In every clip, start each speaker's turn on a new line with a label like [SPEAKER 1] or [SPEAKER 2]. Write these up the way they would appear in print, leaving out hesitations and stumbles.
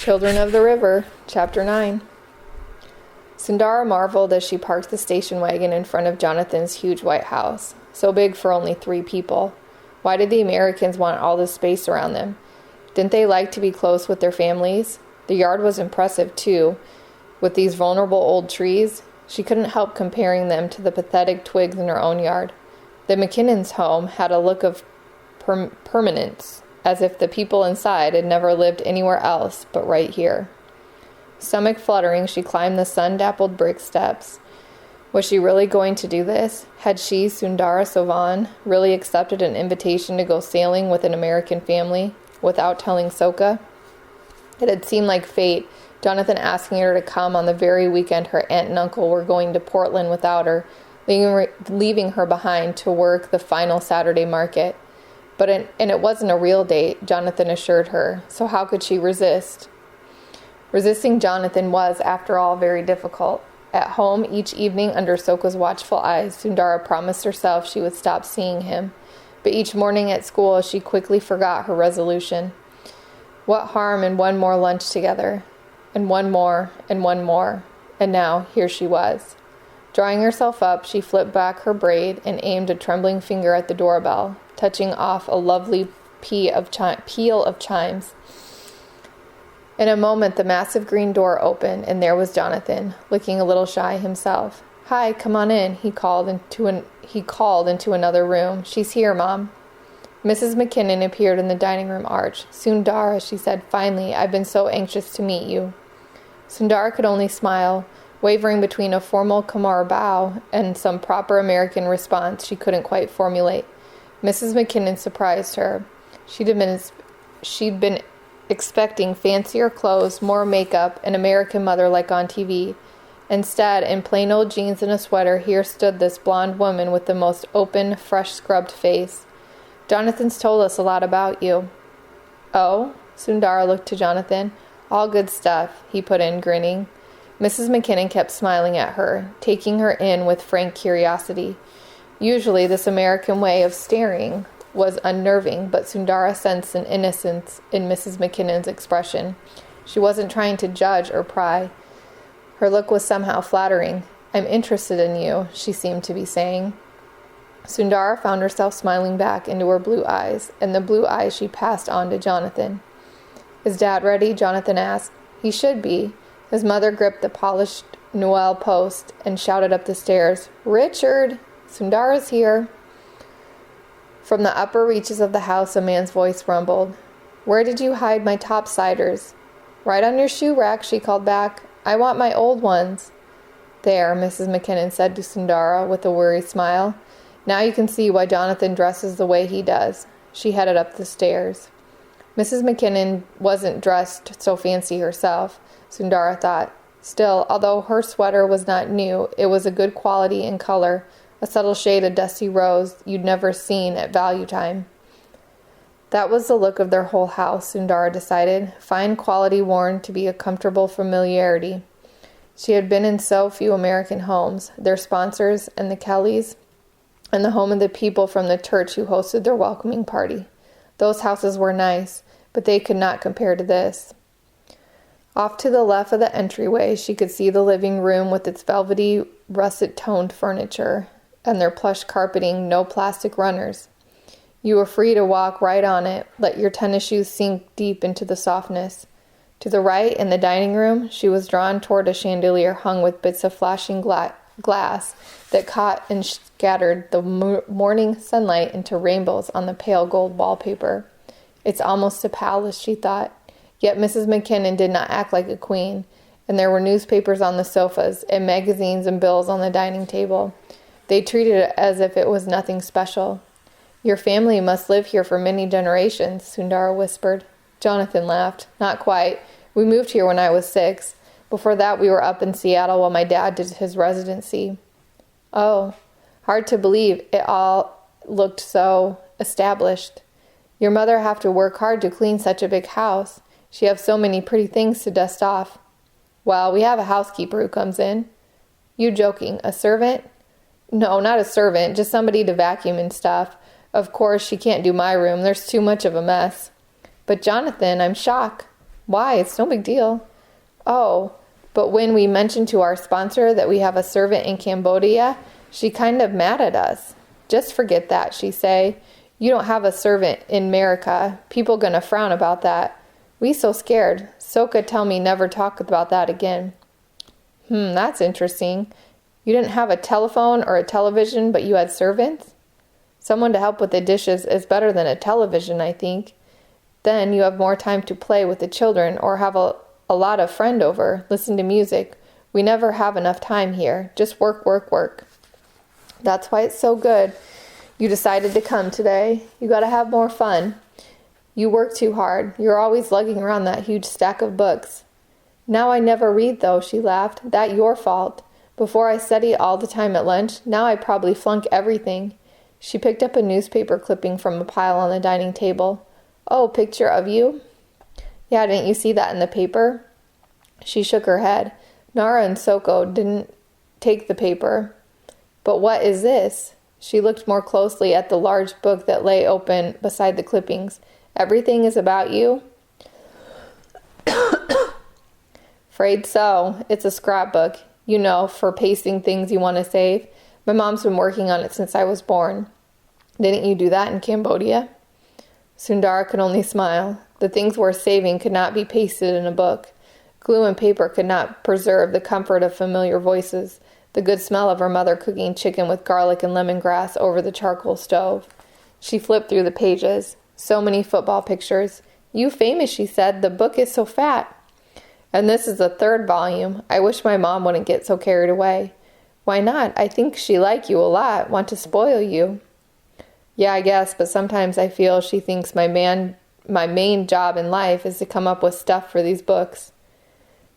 [SPEAKER 1] Children of the River, Chapter 9. Sundara marveled as she parked the station wagon in front of Jonathan's huge white house, so big for only 3 people. Why did the Americans want all this space around them? Didn't they like to be close with their families? The yard was impressive, too, with these vulnerable old trees. She couldn't help comparing them to the pathetic twigs in her own yard. The McKinnon's home had a look of permanence, as if the people inside had never lived anywhere else but right here. Stomach fluttering, she climbed the sun-dappled brick steps. Was she really going to do this? Had she, Sundara Sovan, really accepted an invitation to go sailing with an American family without telling Soka? It had seemed like fate, Jonathan asking her to come on the very weekend her aunt and uncle were going to Portland without her, leaving her behind to work the final Saturday market. And it wasn't a real date, Jonathan assured her, so how could she resist? Resisting Jonathan was, after all, very difficult. At home, each evening under Soka's watchful eyes, Sundara promised herself she would stop seeing him. But each morning at school, she quickly forgot her resolution. What harm in one more lunch together? And one more, and one more. And now, here she was. Drawing herself up, she flipped back her braid and aimed a trembling finger at the doorbell, touching off a lovely peal of chimes. In a moment, the massive green door opened, and there was Jonathan, looking a little shy himself. "Hi, come on in," he called into another room. "She's here, Mom." Mrs. McKinnon appeared in the dining room arch. "Sundara," she said, "finally, I've been so anxious to meet you." Sundara could only smile, wavering between a formal Khmer bow and some proper American response she couldn't quite formulate. Mrs. McKinnon surprised her. She'd been expecting fancier clothes, more makeup, an American mother like on TV. Instead, in plain old jeans and a sweater, here stood this blonde woman with the most open, fresh-scrubbed face. "Jonathan's told us a lot about you." "Oh?" Sundara looked to Jonathan. "All good stuff," he put in, grinning. Mrs. McKinnon kept smiling at her, taking her in with frank curiosity. Usually, this American way of staring was unnerving, but Sundara sensed an innocence in Mrs. McKinnon's expression. She wasn't trying to judge or pry. Her look was somehow flattering. "I'm interested in you," she seemed to be saying. Sundara found herself smiling back into her blue eyes, and the blue eyes she passed on to Jonathan. "Is Dad ready?" Jonathan asked. "He should be." His mother gripped the polished Noel post and shouted up the stairs, "Richard! Sundara's here!" From the upper reaches of the house, a man's voice rumbled. "Where did you hide my topsiders?" "Right on your shoe rack," she called back. "I want my old ones." "There," Mrs. McKinnon said to Sundara with a weary smile. "Now you can see why Jonathan dresses the way he does." She headed up the stairs. Mrs. McKinnon wasn't dressed so fancy herself, Sundara thought. Still, although her sweater was not new, it was a good quality in color, a subtle shade of dusty rose you'd never seen at value time. That was the look of their whole house, Sundara decided, fine quality worn to be a comfortable familiarity. She had been in so few American homes, their sponsors and the Kellys, and the home of the people from the church who hosted their welcoming party. Those houses were nice, but they could not compare to this. Off to the left of the entryway, she could see the living room with its velvety, russet-toned furniture, and their plush carpeting, no plastic runners. You were free to walk right on it, let your tennis shoes sink deep into the softness. To the right, in the dining room, she was drawn toward a chandelier hung with bits of flashing glass that caught and scattered the morning sunlight into rainbows on the pale gold wallpaper. It's almost a palace, she thought. Yet Mrs. McKinnon did not act like a queen, and there were newspapers on the sofas and magazines and bills on the dining table. They treated it as if it was nothing special. "Your family must live here for many generations," Sundara whispered. Jonathan laughed. "Not quite. We moved here when I was 6. Before that, we were up in Seattle while my dad did his residency." "Oh, hard to believe it all looked so established. Your mother have to work hard to clean such a big house. She have so many pretty things to dust off." "Well, we have a housekeeper who comes in." "You joking. A servant?" "No, not a servant, just somebody to vacuum and stuff. Of course, she can't do my room. There's too much of a mess." "But Jonathan, I'm shocked." Why? It's no big deal. Oh, but when we mentioned to our sponsor that we have a servant in Cambodia, she kind of mad at us. Just forget that, she say. You don't have a servant in America. People gonna frown about that. We so scared. Soka tell me never talk about that again. That's interesting. You didn't have a telephone or a television, but you had servants? Someone to help with the dishes is better than a television, I think. Then you have more time to play with the children or have a lot of friend over, listen to music. We never have enough time here. Just work, work, work. That's why it's so good. You decided to come today. You gotta have more fun. You work too hard. You're always lugging around that huge stack of books. Now I never read, though, she laughed. That your fault. Before I study all the time at lunch, now I probably flunk everything. She picked up a newspaper clipping from a pile on the dining table. Oh, picture of you? Yeah, didn't you see that in the paper? She shook her head. Nara and Soko didn't take the paper. But what is this? She looked more closely at the large book that lay open beside the clippings. Everything is about you? Afraid so. It's a scrapbook, you know, for pasting things you want to save. My mom's been working on it since I was born. Didn't you do that in Cambodia? Sundara could only smile. The things worth saving could not be pasted in a book. Glue and paper could not preserve the comfort of familiar voices, the good smell of her mother cooking chicken with garlic and lemongrass over the charcoal stove. She flipped through the pages. So many football pictures. You famous, she said. The book is so fat. And this is the third volume. I wish my mom wouldn't get so carried away. Why not? I think she like you a lot. Want to spoil you. Yeah, I guess, but sometimes I feel she thinks my main job in life is to come up with stuff for these books.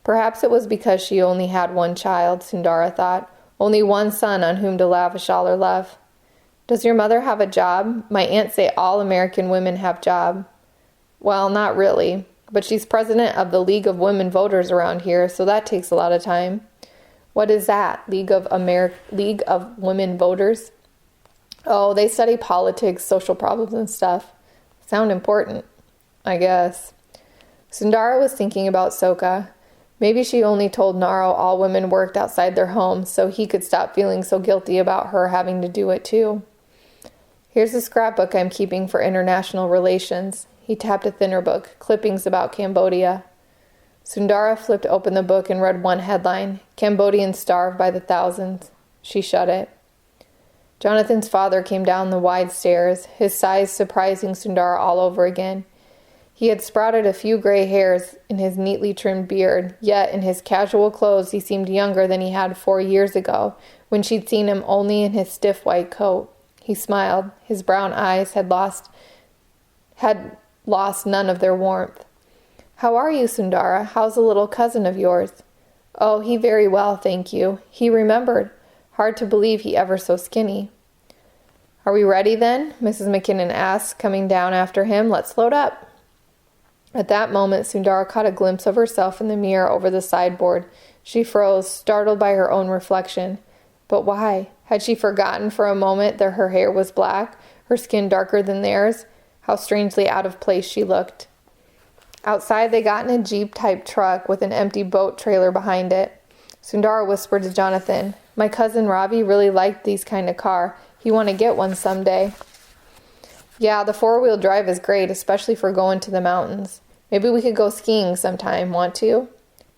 [SPEAKER 1] Perhaps it was because she only had one child, Sundara thought. Only one son on whom to lavish all her love. Does your mother have a job? My aunt say all American women have job. Well, not really, but she's president of the League of Women Voters around here, so that takes a lot of time. What is that? League of Women Voters? Oh, they study politics, social problems and stuff. Sound important, I guess. Sundara was thinking about Soka. Maybe she only told Naro all women worked outside their homes so he could stop feeling so guilty about her having to do it too. Here's a scrapbook I'm keeping for international relations. He tapped a thinner book, clippings about Cambodia. Sundara flipped open the book and read one headline, Cambodians starve by the thousands. She shut it. Jonathan's father came down the wide stairs, his size surprising Sundara all over again. He had sprouted a few gray hairs in his neatly trimmed beard, yet in his casual clothes he seemed younger than he had 4 years ago, when she'd seen him only in his stiff white coat. He smiled. His brown eyes had lost none of their warmth. How are you, Sundara? How's a little cousin of yours? Oh, he very well, thank you. He remembered. Hard to believe he ever so skinny. Are we ready then? Mrs. McKinnon asked, coming down after him. Let's load up. At that moment, Sundara caught a glimpse of herself in the mirror over the sideboard. She froze, startled by her own reflection. But why? Had she forgotten for a moment that her hair was black, her skin darker than theirs? How strangely out of place she looked. Outside, they got in a Jeep-type truck with an empty boat trailer behind it. Sundara whispered to Jonathan, My cousin Ravi really liked these kind of car. He want to get one someday. Yeah, the 4-wheel drive is great, especially for going to the mountains. Maybe we could go skiing sometime. Want to?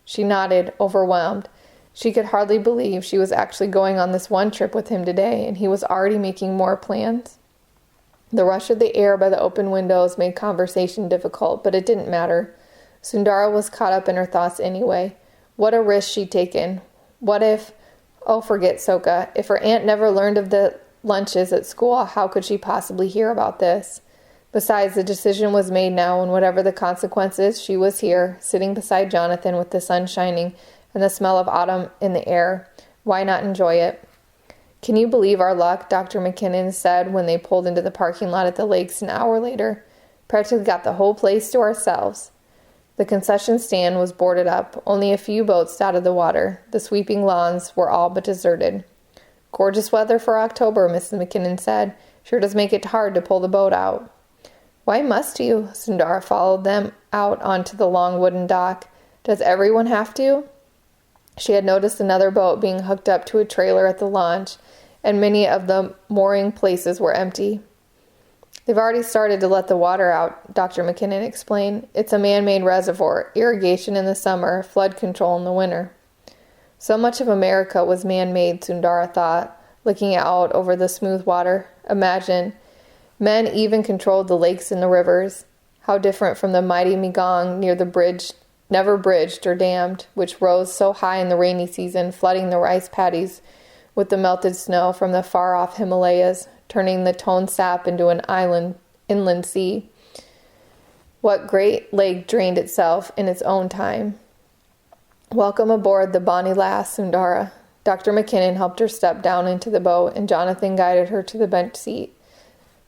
[SPEAKER 1] She nodded, overwhelmed. She could hardly believe she was actually going on this one trip with him today, and he was already making more plans. The rush of the air by the open windows made conversation difficult, but it didn't matter. Sundara was caught up in her thoughts anyway. What a risk she'd taken. What if... Oh, forget Soka. If her aunt never learned of the lunches at school, how could she possibly hear about this? Besides, the decision was made now, and whatever the consequences, she was here, sitting beside Jonathan with the sun shining and the smell of autumn in the air. Why not enjoy it? Can you believe our luck, Dr. McKinnon said when they pulled into the parking lot at the lakes an hour later. Practically got the whole place to ourselves. The concession stand was boarded up, only a few boats out of the water. The sweeping lawns were all but deserted. Gorgeous weather for October, Mrs. McKinnon said. Sure does make it hard to pull the boat out. Why must you? Sundara followed them out onto the long wooden dock. Does everyone have to? She had noticed another boat being hooked up to a trailer at the launch, and many of the mooring places were empty. They've already started to let the water out, Dr. McKinnon explained. It's a man-made reservoir, irrigation in the summer, flood control in the winter. So much of America was man-made, Sundara thought, looking out over the smooth water. Imagine, men even controlled the lakes and the rivers. How different from the mighty Mekong near the bridge, never bridged or dammed, which rose so high in the rainy season, flooding the rice paddies with the melted snow from the far-off Himalayas, turning the Tonle Sap into an inland sea. What great lake drained itself in its own time. Welcome aboard the Bonnie Lass, Sundara. Dr. McKinnon helped her step down into the boat, and Jonathan guided her to the bench seat.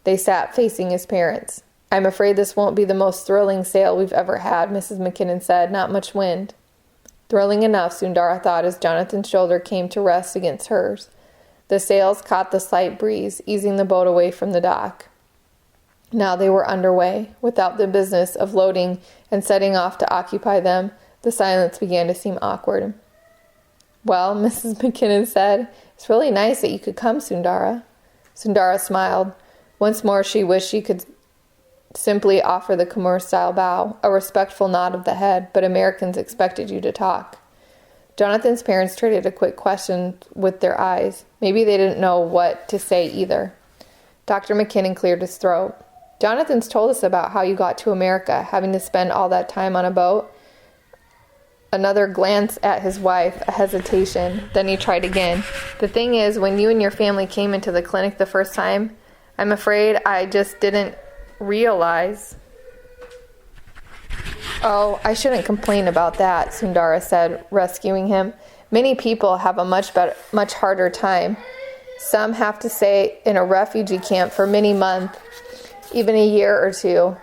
[SPEAKER 1] They sat facing his parents. I'm afraid this won't be the most thrilling sail we've ever had, Mrs. McKinnon said. Not much wind. Thrilling enough, Sundara thought, as Jonathan's shoulder came to rest against hers. The sails caught the slight breeze, easing the boat away from the dock. Now they were underway. Without the business of loading and setting off to occupy them, the silence began to seem awkward. Well, Mrs. McKinnon said, it's really nice that you could come, Sundara. Sundara smiled. Once more she wished she could simply offer the Khmer-style bow, a respectful nod of the head, but Americans expected you to talk. Jonathan's parents traded a quick question with their eyes. Maybe they didn't know what to say either. Dr. McKinnon cleared his throat. Jonathan's told us about how you got to America, having to spend all that time on a boat. Another glance at his wife, a hesitation. Then he tried again. The thing is, when you and your family came into the clinic the first time, I'm afraid I just didn't realize. Oh, I shouldn't complain about that, Sundara said, rescuing him. Many people have a much harder time. Some have to stay in a refugee camp for many months, even a year or two.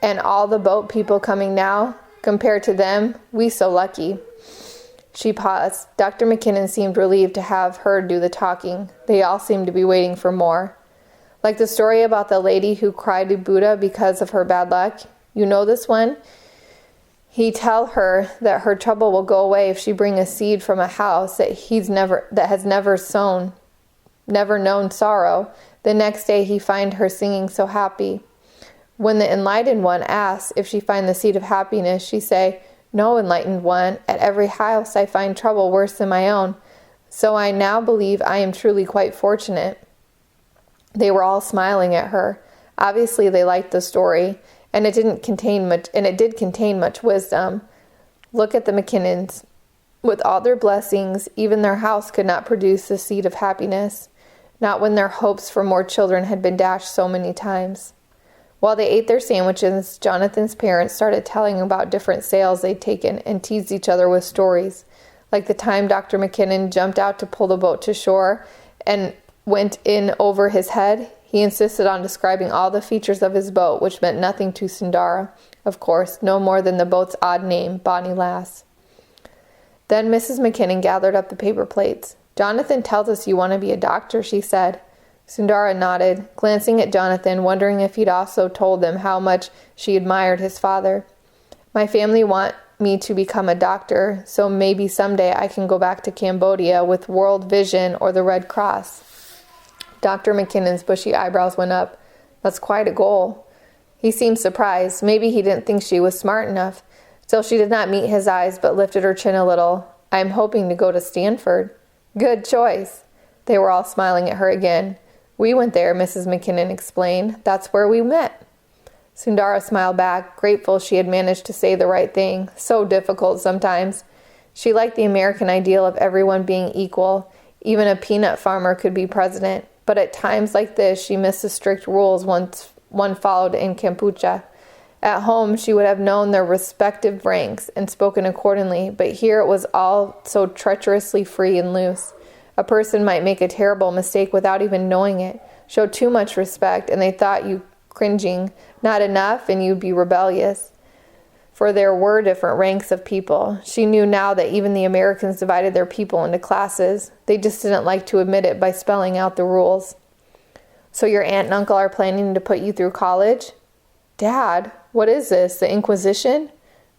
[SPEAKER 1] And all the boat people coming now, compared to them, we so lucky. She paused. Dr. McKinnon seemed relieved to have her do the talking. They all seemed to be waiting for more. Like the story about the lady who cried to Buddha because of her bad luck. You know this one? He tell her that her trouble will go away if she bring a seed from a house that has never known sorrow. The next day he find her singing so happy. When the enlightened one asks if she find the seed of happiness, she say, No, enlightened one, at every house I find trouble worse than my own. So I now believe I am truly quite fortunate. They were all smiling at her. Obviously they liked the story, and it did contain much wisdom. Look at the McKinnons. With all their blessings, even their house could not produce the seed of happiness, not when their hopes for more children had been dashed so many times. While they ate their sandwiches, Jonathan's parents started telling about different sails they'd taken and teased each other with stories, like the time Dr. McKinnon jumped out to pull the boat to shore and went in over his head. He insisted on describing all the features of his boat, which meant nothing to Sundara, of course, no more than the boat's odd name, Bonnie Lass. Then Mrs. McKinnon gathered up the paper plates. Jonathan tells us you want to be a doctor, she said. Sundara nodded, glancing at Jonathan, wondering if he'd also told them how much she admired his father. My family want me to become a doctor, so maybe someday I can go back to Cambodia with World Vision or the Red Cross. Dr. McKinnon's bushy eyebrows went up. That's quite a goal. He seemed surprised. Maybe he didn't think she was smart enough. Still, she did not meet his eyes, but lifted her chin a little. I'm hoping to go to Stanford. Good choice. They were all smiling at her again. We went there, Mrs. McKinnon explained. That's where we met. Sundara smiled back, grateful she had managed to say the right thing. So difficult sometimes. She liked the American ideal of everyone being equal. Even a peanut farmer could be president. But at times like this, she missed the strict rules one followed in Kampuchea. At home, she would have known their respective ranks and spoken accordingly, but here it was all so treacherously free and loose. A person might make a terrible mistake without even knowing it, show too much respect, and they thought you cringing, not enough, and you'd be rebellious. For there were different ranks of people. She knew now that even the Americans divided their people into classes. They just didn't like to admit it by spelling out the rules. So your aunt and uncle are planning to put you through college? Dad, What is this, the Inquisition?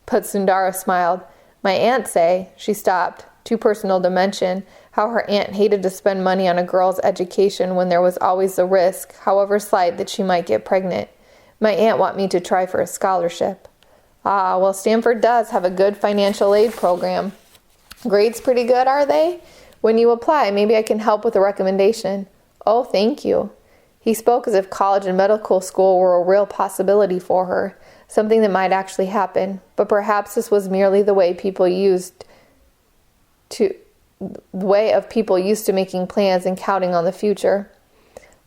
[SPEAKER 1] But Sundara smiled. My aunt say, she stopped, too personal to mention, how her aunt hated to spend money on a girl's education when there was always the risk, however slight, that she might get pregnant. My aunt want me to try for a scholarship. Ah, well, Stanford does have a good financial aid program. Grades pretty good, are they? When you apply, maybe I can help with a recommendation. Oh, thank you. He spoke as if college and medical school were a real possibility for her, something that might actually happen, but perhaps this was merely the way of people used to making plans and counting on the future.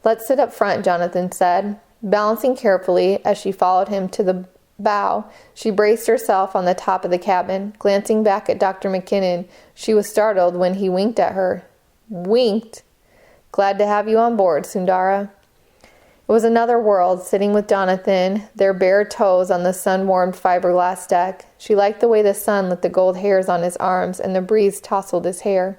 [SPEAKER 1] Let's sit up front, Jonathan said. Balancing carefully as she followed him to the bow, she braced herself on the top of the cabin. Glancing back at Dr. McKinnon, she was startled when he winked at her. Winked? Glad to have you on board, Sundara. It was another world, sitting with Jonathan, their bare toes on the sun-warmed fiberglass deck. She liked the way the sun lit the gold hairs on his arms and the breeze tousled his hair.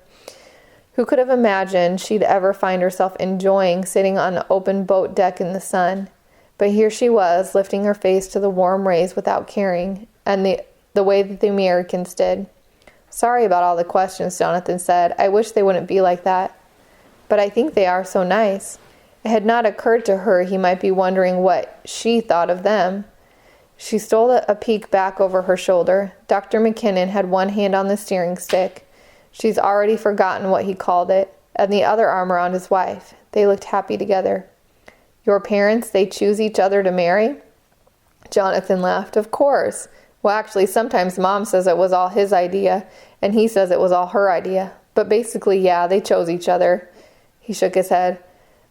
[SPEAKER 1] Who could have imagined she'd ever find herself enjoying sitting on an open boat deck in the sun? But here she was, lifting her face to the warm rays without caring, and the way that the Americans did. Sorry about all the questions, Jonathan said. I wish they wouldn't be like that. But I think they are so nice. It had not occurred to her he might be wondering what she thought of them. She stole a peek back over her shoulder. Dr. McKinnon had one hand on the steering stick. She's already forgotten what he called it, and the other arm around his wife. They looked happy together. Your parents, they choose each other to marry? Jonathan laughed. Of course. Well, actually, sometimes Mom says it was all his idea, and he says it was all her idea. But basically, yeah, they chose each other. He shook his head.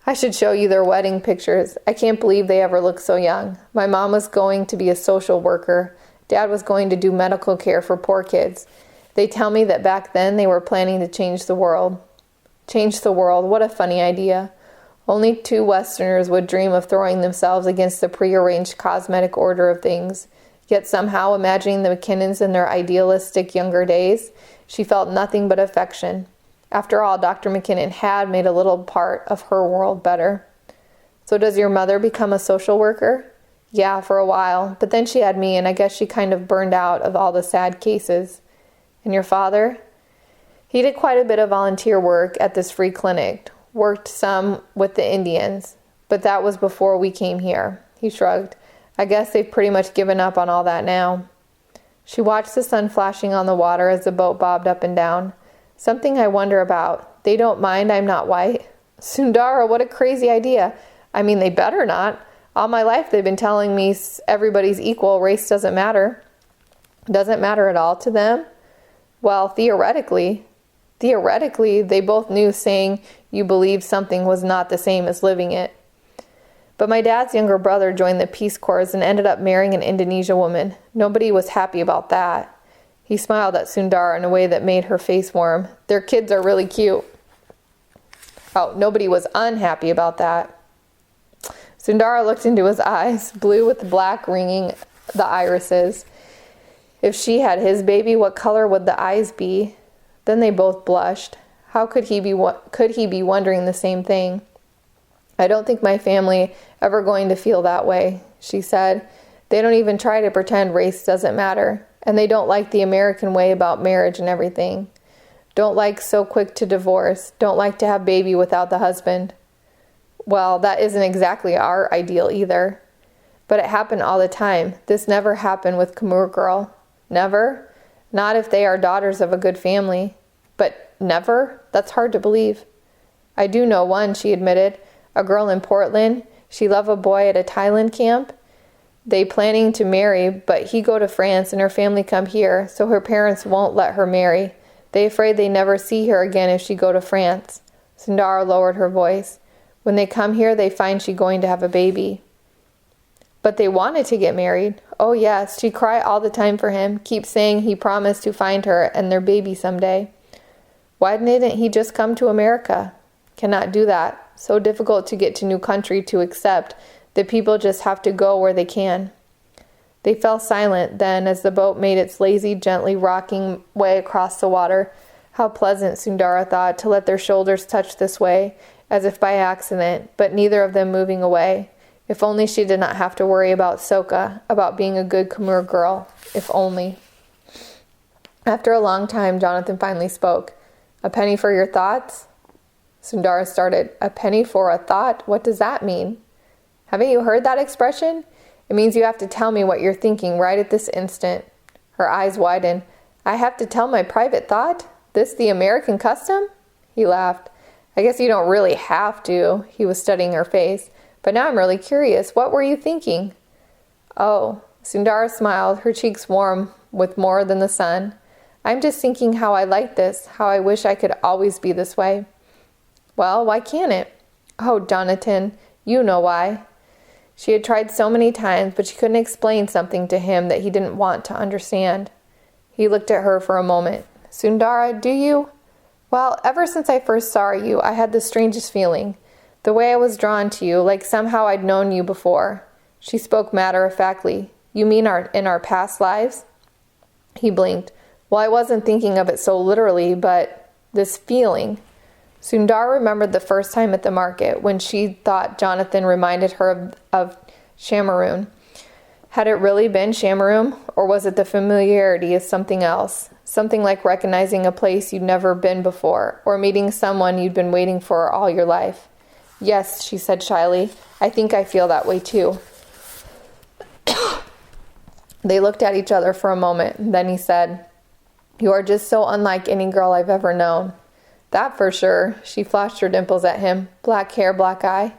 [SPEAKER 1] I should show you their wedding pictures. I can't believe they ever looked so young. My mom was going to be a social worker. Dad was going to do medical care for poor kids. They tell me that back then they were planning to change the world. Change the world, what a funny idea. Only two Westerners would dream of throwing themselves against the prearranged cosmetic order of things. Yet somehow, imagining the McKinnons in their idealistic younger days, she felt nothing but affection. After all, Dr. McKinnon had made a little part of her world better. So does your mother become a social worker? Yeah, for a while. But then she had me, and I guess she kind of burned out of all the sad cases. And your father? He did quite a bit of volunteer work at this free clinic. Worked some with the Indians. But that was before we came here. He shrugged. I guess they've pretty much given up on all that now. She watched the sun flashing on the water as the boat bobbed up and down. Something I wonder about. They don't mind I'm not white. Sundara, what a crazy idea. I mean, they better not. All my life they've been telling me everybody's equal, race doesn't matter. Doesn't matter at all to them? Well, theoretically, they both knew saying you believed something was not the same as living it. But my dad's younger brother joined the Peace Corps and ended up marrying an Indonesian woman. Nobody was happy about that. He smiled at Sundara in a way that made her face warm. Their kids are really cute. Oh, nobody was unhappy about that. Sundara looked into his eyes, blue with black ringing the irises. If she had his baby, what color would the eyes be? Then they both blushed. How could he be wondering the same thing? I don't think my family ever going to feel that way, she said. They don't even try to pretend race doesn't matter. And they don't like the American way about marriage and everything. Don't like so quick to divorce. Don't like to have baby without the husband. Well, that isn't exactly our ideal either. But it happened all the time. This never happened with Khmer girl. Never? Not if they are daughters of a good family. But never? That's hard to believe. I do know one, she admitted. A girl in Portland. She loved a boy at a Thailand camp. They planning to marry, but he go to France and her family come here, so her parents won't let her marry. They afraid they never see her again if she go to France. Sundara lowered her voice. When they come here, they find she going to have a baby. But they wanted to get married. Oh yes, she cry all the time for him, keep saying he promised to find her and their baby someday. Why didn't he just come to America? Cannot do that. So difficult to get to new country to accept. The people just have to go where they can. They fell silent then as the boat made its lazy, gently rocking way across the water. How pleasant, Sundara thought, to let their shoulders touch this way, as if by accident, but neither of them moving away. If only she did not have to worry about Soka, about being a good Khmer girl. If only. After a long time, Jonathan finally spoke. A penny for your thoughts? Sundara started. A penny for a thought? What does that mean? Haven't you heard that expression? It means you have to tell me what you're thinking right at this instant. Her eyes widened. I have to tell my private thought? This the American custom? He laughed. I guess you don't really have to. He was studying her face. But now I'm really curious. What were you thinking? Oh, Sundara smiled, her cheeks warm with more than the sun. I'm just thinking how I like this, how I wish I could always be this way. Well, why can't it? Oh, Jonathan, you know why. She had tried so many times, but she couldn't explain something to him that he didn't want to understand. He looked at her for a moment. Sundara, do you? Well, ever since I first saw you, I had the strangest feeling. The way I was drawn to you, like somehow I'd known you before. She spoke matter-of-factly. You mean in our past lives? He blinked. Well, I wasn't thinking of it so literally, but this feeling. Sundar remembered the first time at the market when she thought Jonathan reminded her of Shamaroon. Had it really been Shamaroon, or was it the familiarity of something else? Something like recognizing a place you'd never been before, or meeting someone you'd been waiting for all your life. Yes, she said shyly. I think I feel that way too. They looked at each other for a moment. Then he said, You are just so unlike any girl I've ever known. That for sure. She flashed her dimples at him. Black hair, black eye.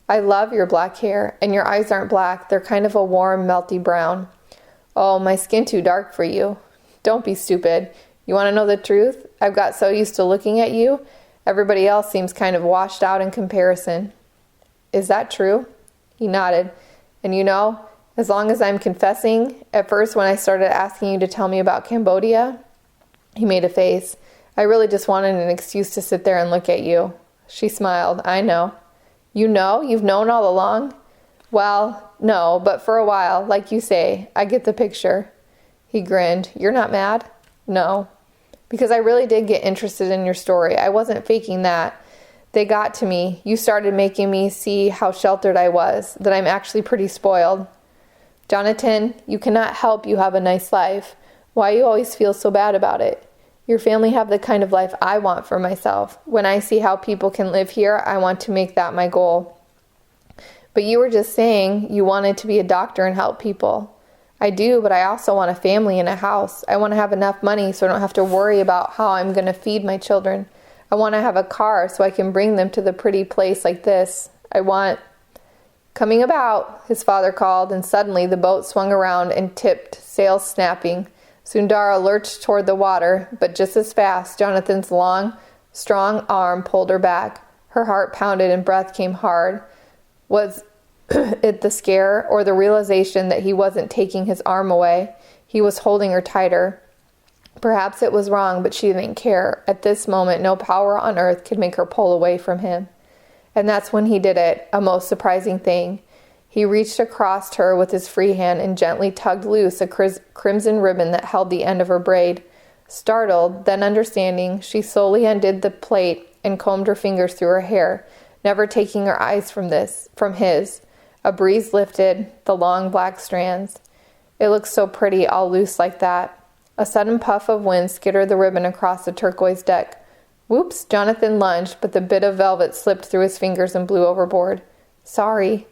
[SPEAKER 1] I love your black hair, and your eyes aren't black. They're kind of a warm, melty brown. Oh, my skin too dark for you. Don't be stupid. You want to know the truth? I've got so used to looking at you. Everybody else seems kind of washed out in comparison. Is that true? He nodded. And you know, as long as I'm confessing, at first when I started asking you to tell me about Cambodia, he made a face. I really just wanted an excuse to sit there and look at you. She smiled. I know. You know? You've known all along? Well, no, but for a while, like you say, I get the picture. He grinned. You're not mad? No. Because I really did get interested in your story. I wasn't faking that. They got to me. You started making me see how sheltered I was, that I'm actually pretty spoiled. Jonathan, you cannot help you have a nice life. Why you always feel so bad about it? Your family have the kind of life I want for myself. When I see how people can live here, I want to make that my goal. But you were just saying you wanted to be a doctor and help people. I do, but I also want a family and a house. I want to have enough money so I don't have to worry about how I'm going to feed my children. I want to have a car so I can bring them to the pretty place like this. I want... Coming about, his father called, and suddenly the boat swung around and tipped, sails snapping. Sundara lurched toward the water, but just as fast, Jonathan's long, strong arm pulled her back. Her heart pounded and breath came hard. Was it the scare or the realization that he wasn't taking his arm away? He was holding her tighter. Perhaps it was wrong, but she didn't care. At this moment, no power on earth could make her pull away from him. And that's when he did it, a most surprising thing. He reached across her with his free hand and gently tugged loose a crimson ribbon that held the end of her braid. Startled, then understanding, she slowly undid the plait and combed her fingers through her hair, never taking her eyes from his. A breeze lifted the long black strands. It looked so pretty, all loose like that. A sudden puff of wind skittered the ribbon across the turquoise deck. Whoops! Jonathan lunged, but the bit of velvet slipped through his fingers and blew overboard. Sorry.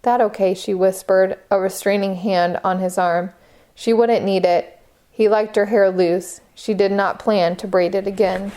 [SPEAKER 1] That okay, she whispered, a restraining hand on his arm. She wouldn't need it. He liked her hair loose. She did not plan to braid it again.